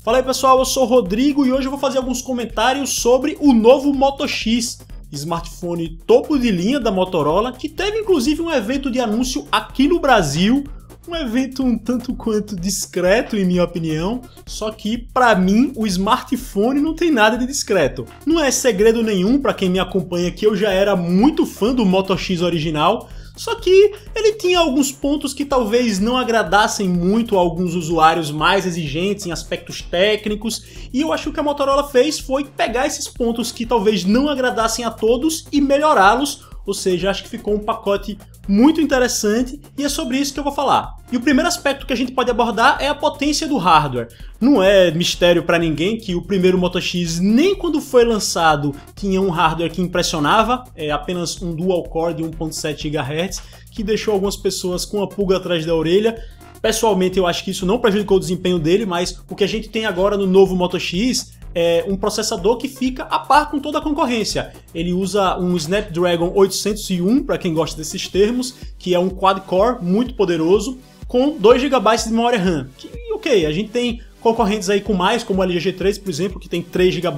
Fala aí pessoal, eu sou o Rodrigo e hoje eu vou fazer alguns comentários sobre o novo Moto X, smartphone topo de linha da Motorola, que teve inclusive um evento de anúncio aqui no Brasil, um evento um tanto quanto discreto em minha opinião, só que pra mim o smartphone não tem nada de discreto. Não é segredo nenhum pra quem me acompanha que eu já era muito fã do Moto X original, só que ele tinha alguns pontos que talvez não agradassem muito a alguns usuários mais exigentes em aspectos técnicos, e eu acho que o que a Motorola fez foi pegar esses pontos que talvez não agradassem a todos e melhorá-los, ou seja, acho que ficou um pacote muito interessante e é sobre isso que eu vou falar. E o primeiro aspecto que a gente pode abordar é a potência do hardware. Não é mistério para ninguém que o primeiro Moto X, nem quando foi lançado, tinha um hardware que impressionava, apenas um dual-core de 1.7 GHz, que deixou algumas pessoas com a pulga atrás da orelha. Pessoalmente eu acho que isso não prejudicou o desempenho dele, mas o que a gente tem agora no novo Moto X é um processador que fica a par com toda a concorrência. Ele usa um Snapdragon 801, para quem gosta desses termos, que é um quad-core muito poderoso, com 2 GB de memória RAM. Que, ok, a gente tem concorrentes aí com mais, como o LG G3, por exemplo, que tem 3 GB,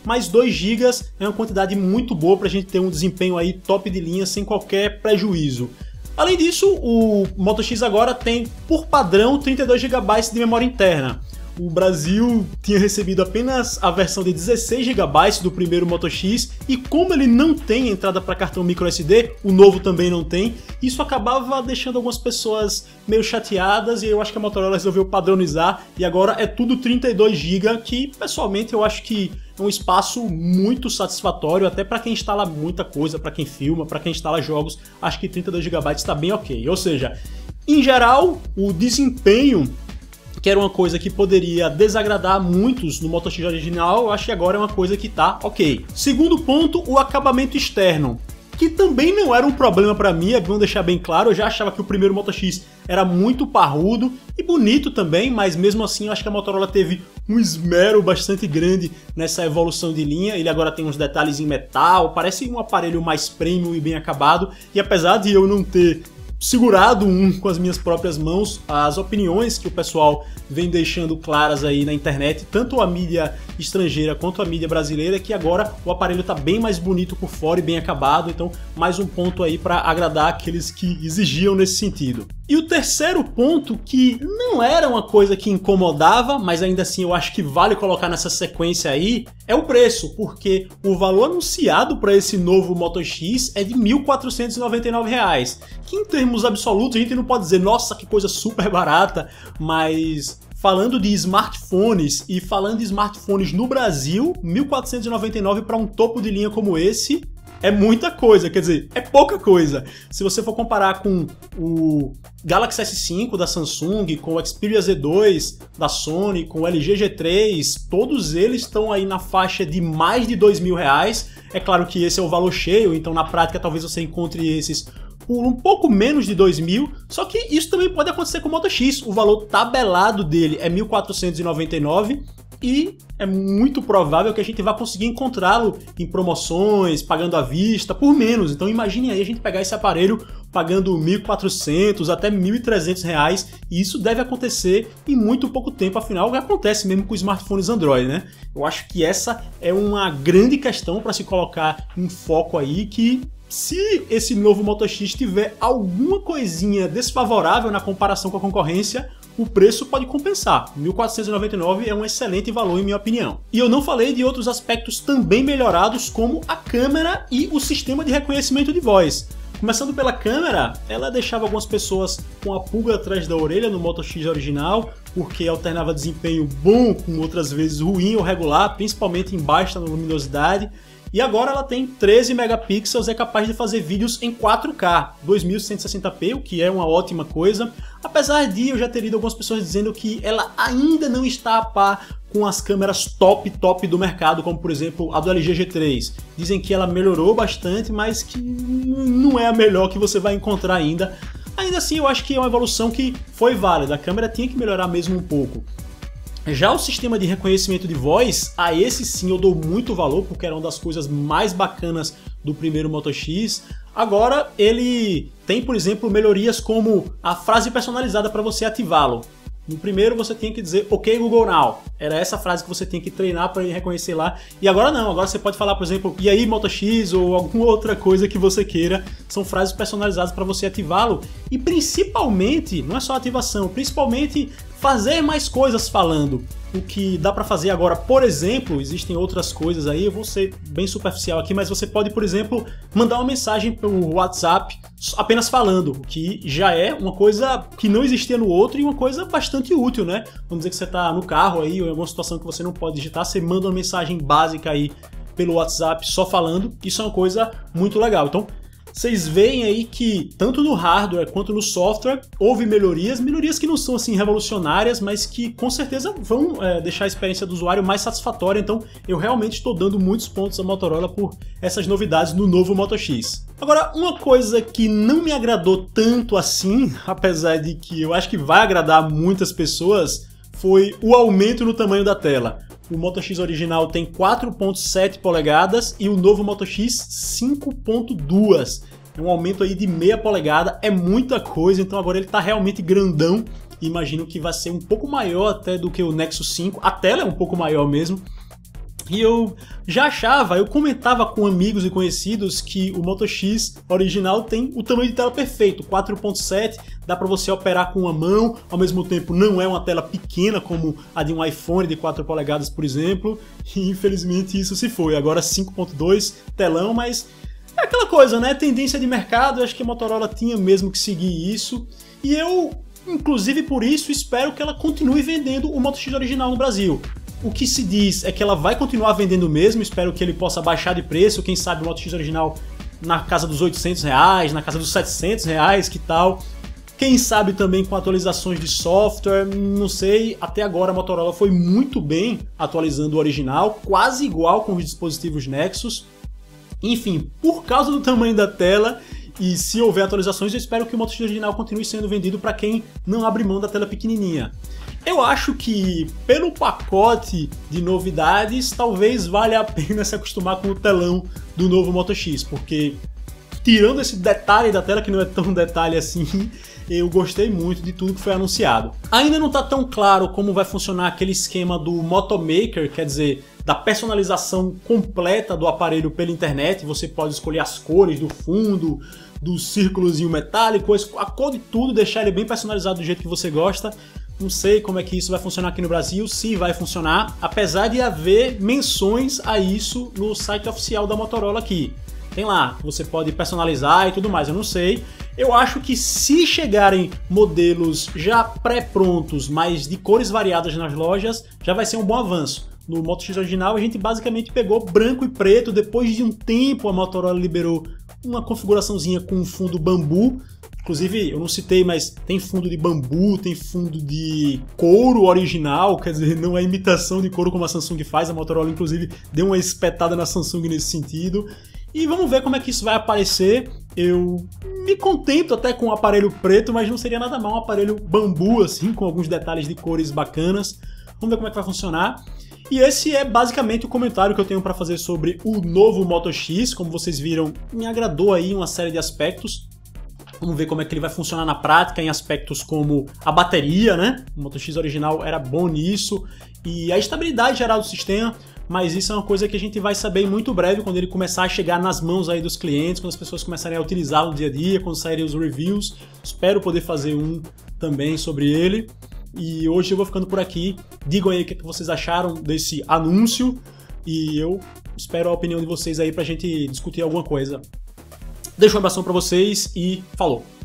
mas 2 GB é uma quantidade muito boa para a gente ter um desempenho aí top de linha sem qualquer prejuízo. Além disso, o Moto X agora tem, por padrão, 32 GB de memória interna. O Brasil tinha recebido apenas a versão de 16 GB do primeiro Moto X, e como ele não tem entrada para cartão microSD, o novo também não tem, isso acabava deixando algumas pessoas meio chateadas, e eu acho que a Motorola resolveu padronizar, e agora é tudo 32 GB, que pessoalmente eu acho que é um espaço muito satisfatório, até para quem instala muita coisa, para quem filma, para quem instala jogos, acho que 32 GB está bem ok. Ou seja, em geral, o desempenho, que era uma coisa que poderia desagradar muitos no Moto X original, eu acho que agora é uma coisa que tá ok. Segundo ponto, o acabamento externo, que também não era um problema para mim, é bom deixar bem claro, eu já achava que o primeiro Moto X era muito parrudo e bonito também, mas mesmo assim eu acho que a Motorola teve um esmero bastante grande nessa evolução de linha. Ele agora tem uns detalhes em metal, parece um aparelho mais premium e bem acabado, e apesar de eu não ter segurado um com as minhas próprias mãos, as opiniões que o pessoal vem deixando claras aí na internet, tanto a mídia estrangeira quanto a mídia brasileira, que agora o aparelho tá bem mais bonito por fora e bem acabado, então mais um ponto aí para agradar aqueles que exigiam nesse sentido. E o terceiro ponto, que não era uma coisa que incomodava, mas ainda assim eu acho que vale colocar nessa sequência aí, é o preço, porque o valor anunciado para esse novo Moto X é de R$ 1.499, que em termos absolutos a gente não pode dizer, nossa, que coisa super barata, mas falando de smartphones e falando de smartphones no Brasil, R$ 1.499 para um topo de linha como esse é muita coisa, quer dizer, é pouca coisa. Se você for comparar com o Galaxy S5 da Samsung, com o Xperia Z2 da Sony, com o LG G3, todos eles estão aí na faixa de mais de R$2.000. É claro que esse é o valor cheio, então na prática talvez você encontre esses por um pouco menos de 2.000, só que isso também pode acontecer com o Moto X. O valor tabelado dele é 1.499 e é muito provável que a gente vá conseguir encontrá-lo em promoções, pagando à vista, por menos. Então imagine aí a gente pegar esse aparelho pagando R$1.400 até R$1.300, e isso deve acontecer em muito pouco tempo, afinal o que acontece mesmo com os smartphones Android, né? Eu acho que essa é uma grande questão para se colocar em foco aí, que se esse novo Moto X tiver alguma coisinha desfavorável na comparação com a concorrência, o preço pode compensar. R$ 1.499 é um excelente valor em minha opinião. E eu não falei de outros aspectos também melhorados, como a câmera e o sistema de reconhecimento de voz. Começando pela câmera, ela deixava algumas pessoas com a pulga atrás da orelha no Moto X original, porque alternava desempenho bom com outras vezes ruim ou regular, principalmente em baixa luminosidade. E agora ela tem 13 megapixels, é capaz de fazer vídeos em 4K, 2160p, o que é uma ótima coisa, apesar de eu já ter lido algumas pessoas dizendo que ela ainda não está a par com as câmeras top do mercado, como por exemplo a do LG G3. Dizem que ela melhorou bastante, mas que não é a melhor que você vai encontrar ainda. Ainda assim, eu acho que é uma evolução que foi válida, a câmera tinha que melhorar mesmo um pouco. Já o sistema de reconhecimento de voz, a esse sim eu dou muito valor, porque era uma das coisas mais bacanas do primeiro Moto X. Agora ele tem, por exemplo, melhorias como a frase personalizada para você ativá-lo. No primeiro você tinha que dizer OK Google Now. Era essa frase que você tinha que treinar para ele reconhecer lá. E agora não, agora você pode falar, por exemplo, e aí Moto X ou alguma outra coisa que você queira. São frases personalizadas para você ativá-lo. E principalmente, não é só ativação, principalmente fazer mais coisas falando. O que dá para fazer agora, por exemplo, existem outras coisas aí, eu vou ser bem superficial aqui, mas você pode, por exemplo, mandar uma mensagem pelo WhatsApp apenas falando, o que já é uma coisa que não existia no outro e uma coisa bastante útil, né? Vamos dizer que você está no carro aí ou em alguma situação que você não pode digitar, você manda uma mensagem básica aí pelo WhatsApp só falando, isso é uma coisa muito legal. Então, vocês veem aí que tanto no hardware quanto no software houve melhorias que não são assim revolucionárias, mas que com certeza vão deixar a experiência do usuário mais satisfatória. Então eu realmente estou dando muitos pontos à Motorola por essas novidades no novo Moto X. Agora, uma coisa que não me agradou tanto assim, apesar de que eu acho que vai agradar muitas pessoas, foi o aumento no tamanho da tela. O Moto X original tem 4.7 polegadas e o novo Moto X 5.2. É um aumento aí de meia polegada, é muita coisa, então agora ele está realmente grandão. Imagino que vai ser um pouco maior até do que o Nexus 5, a tela é um pouco maior mesmo. E eu já achava, eu comentava com amigos e conhecidos que o Moto X original tem o tamanho de tela perfeito, 4.7, dá para você operar com uma mão, ao mesmo tempo não é uma tela pequena como a de um iPhone de 4 polegadas, por exemplo, e infelizmente isso se foi. Agora 5.2, telão, mas é aquela coisa, né? Tendência de mercado, eu acho que a Motorola tinha mesmo que seguir isso, e eu, inclusive por isso, espero que ela continue vendendo o Moto X original no Brasil. O que se diz é que ela vai continuar vendendo mesmo, espero que ele possa baixar de preço, quem sabe o Moto X original na casa dos R$800, na casa dos R$700, que tal? Quem sabe também com atualizações de software, não sei, até agora a Motorola foi muito bem atualizando o original, quase igual com os dispositivos Nexus. Enfim, por causa do tamanho da tela e se houver atualizações, eu espero que o Moto X original continue sendo vendido para quem não abre mão da tela pequenininha. Eu acho que, pelo pacote de novidades, talvez valha a pena se acostumar com o telão do novo Moto X, porque tirando esse detalhe da tela, que não é tão detalhe assim, eu gostei muito de tudo que foi anunciado. Ainda não está tão claro como vai funcionar aquele esquema do Moto Maker, quer dizer, da personalização completa do aparelho pela internet. Você pode escolher as cores do fundo, do círculozinho metálico, a cor de tudo, deixar ele bem personalizado do jeito que você gosta. Não sei como é que isso vai funcionar aqui no Brasil, se vai funcionar, apesar de haver menções a isso no site oficial da Motorola aqui. Tem lá, você pode personalizar e tudo mais, eu não sei. Eu acho que se chegarem modelos já pré-prontos, mas de cores variadas nas lojas, já vai ser um bom avanço. No Moto X original a gente basicamente pegou branco e preto, depois de um tempo a Motorola liberou uma configuraçãozinha com um fundo bambu. Inclusive, eu não citei, mas tem fundo de bambu, tem fundo de couro original, quer dizer, não é imitação de couro como a Samsung faz, a Motorola inclusive deu uma espetada na Samsung nesse sentido. E vamos ver como é que isso vai aparecer. Eu me contento até com o aparelho preto, mas não seria nada mal um aparelho bambu, assim, com alguns detalhes de cores bacanas. Vamos ver como é que vai funcionar. E esse é basicamente o comentário que eu tenho para fazer sobre o novo Moto X. Como vocês viram, me agradou aí uma série de aspectos. Vamos ver como é que ele vai funcionar na prática em aspectos como a bateria, né? O Moto X original era bom nisso. E a estabilidade geral do sistema, mas isso é uma coisa que a gente vai saber muito breve quando ele começar a chegar nas mãos aí dos clientes, quando as pessoas começarem a utilizá-lo no dia a dia, quando saírem os reviews. Espero poder fazer um também sobre ele. E hoje eu vou ficando por aqui. Digam aí o que vocês acharam desse anúncio e eu espero a opinião de vocês aí pra gente discutir alguma coisa. Deixo um abração pra vocês e falou!